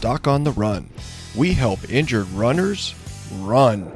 Doc on the Run. We help injured runners run.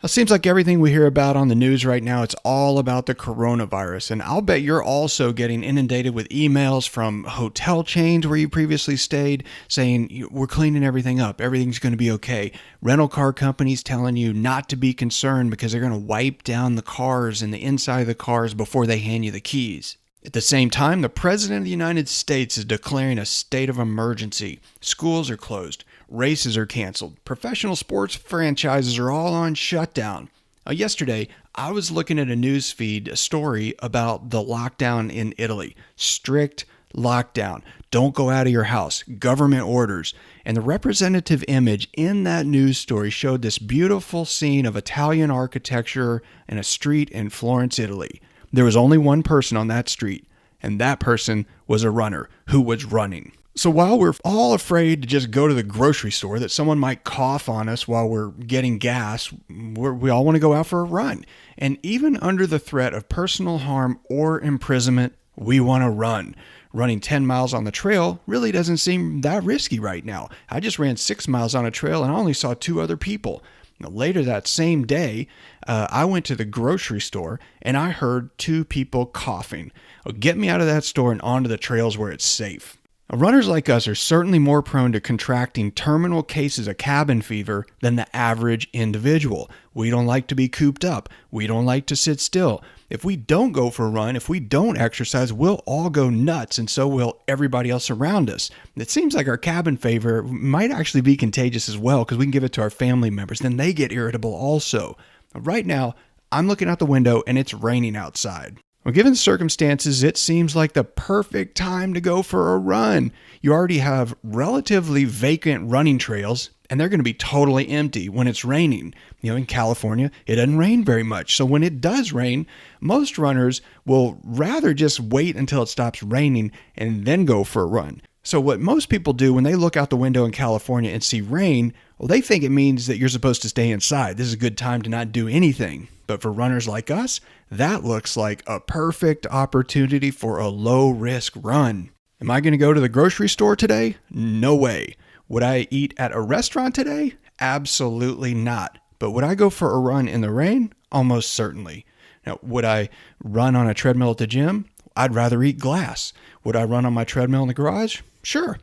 It seems like everything we hear about on the news right now, it's all about the coronavirus. And I'll bet you're also getting inundated with emails from hotel chains where you previously stayed saying, we're cleaning everything up. Everything's going to be okay. Rental car companies telling you not to be concerned because they're going to wipe down the cars and the inside of the cars before they hand you the keys. At the same time, the President of the United States is declaring a state of emergency. Schools are closed. Races are canceled. Professional sports franchises are all on shutdown. Yesterday, I was looking at a news feed, a story about the lockdown in Italy. Strict lockdown. Don't go out of your house. Government orders. And the representative image in that news story showed this beautiful scene of Italian architecture in a street in Florence, Italy. There was only one person on that street, and that person was a runner who was running. So while we're all afraid to just go to the grocery store, that someone might cough on us while we're getting gas, we all want to go out for a run. And even under the threat of personal harm or imprisonment, we want to run. Running 10 miles on the trail really doesn't seem that risky right now. I just ran 6 miles on a trail and I only saw 2 other people. Now, later that same day, I went to the grocery store and I heard 2 people coughing. Get me out of that store and onto the trails where it's safe. Runners like us are certainly more prone to contracting terminal cases of cabin fever than the average individual. We don't like to be cooped up. We don't like to sit still. If we don't go for a run, if we don't exercise, we'll all go nuts, and so will everybody else around us. It seems like our cabin fever might actually be contagious as well because we can give it to our family members. Then they get irritable also. Right now, I'm looking out the window and it's raining outside. Well, given the circumstances, it seems like the perfect time to go for a run. You already have relatively vacant running trails, and they're going to be totally empty when it's raining. In California, it doesn't rain very much. So when it does rain, most runners will rather just wait until it stops raining and then go for a run. So what most people do when they look out the window in California and see rain, well, they think it means that you're supposed to stay inside. This is a good time to not do anything. But for runners like us, that looks like a perfect opportunity for a low-risk run. Am I going to go to the grocery store today? No way. Would I eat at a restaurant today? Absolutely not. But would I go for a run in the rain? Almost certainly. Now, would I run on a treadmill at the gym? I'd rather eat glass. Would I run on my treadmill in the garage? Sure.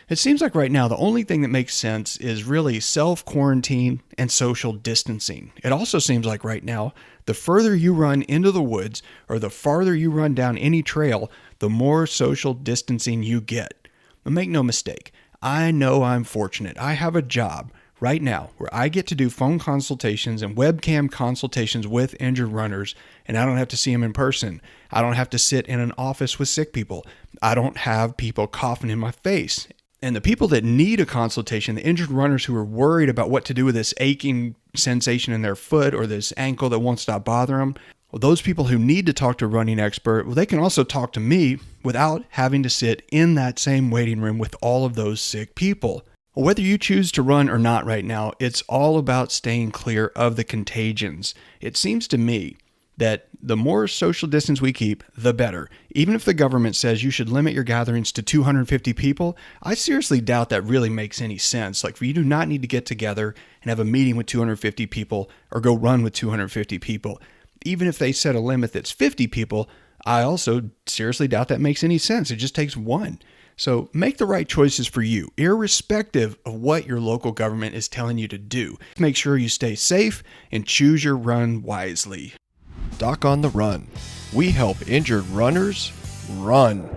It seems like right now the only thing that makes sense is really self-quarantine and social distancing. It also seems like right now, the further you run into the woods or the farther you run down any trail, the more social distancing you get. But make no mistake, I know I'm fortunate. I have a job right now where I get to do phone consultations and webcam consultations with injured runners, and I don't have to see them in person. I don't have to sit in an office with sick people. I don't have people coughing in my face. And the people that need a consultation, the injured runners who are worried about what to do with this aching sensation in their foot or this ankle that won't stop bothering them, well, those people who need to talk to a running expert, well, they can also talk to me without having to sit in that same waiting room with all of those sick people. Well, whether you choose to run or not right now, it's all about staying clear of the contagions. It seems to me that the more social distance we keep, the better. Even if the government says you should limit your gatherings to 250 people, I seriously doubt that really makes any sense. Like, you do not need to get together and have a meeting with 250 people or go run with 250 people. Even if they set a limit that's 50 people, I also seriously doubt that makes any sense. It just takes one. So make the right choices for you, irrespective of what your local government is telling you to do. Make sure you stay safe and choose your run wisely. Doc on the Run. We help injured runners run.